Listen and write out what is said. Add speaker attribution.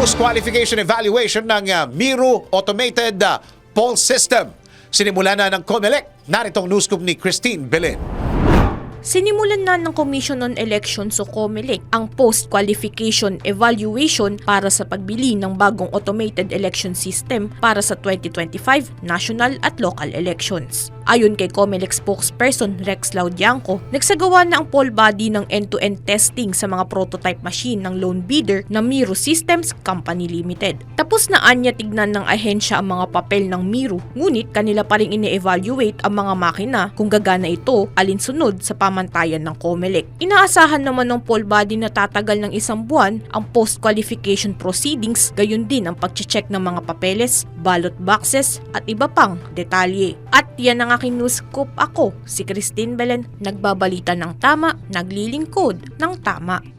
Speaker 1: post-qualification evaluation ng Miro Automated Poll System. Sinimula na ng COMELEC. Narito ang news scoop ni Christine Belen.
Speaker 2: Sinimulan na ng Commission on Elections o COMELEC ang post-qualification evaluation para sa pagbili ng bagong automated election system para sa 2025 national at local elections. Ayon kay COMELEC spokesperson Rex Laudianco, nagsagawa na ang poll body ng end-to-end testing sa mga prototype machine ng lone bidder na Miro Systems Company Limited. Tapos na anya tignan ng ahensya ang mga papel ng Miro, ngunit kanila pa rin ine-evaluate ang mga makina kung gagana ito alinsunod sa pamantayan ng COMELEC. Inaasahan naman ng poll body na tatagal ng 1 buwan ang post-qualification proceedings, gayon din ang pag-check ng mga papeles, ballot boxes at iba pang detalye. At yan ang aking news scoop. Ako, si Christine Belen, nagbabalita ng tama, naglilingkod ng tama.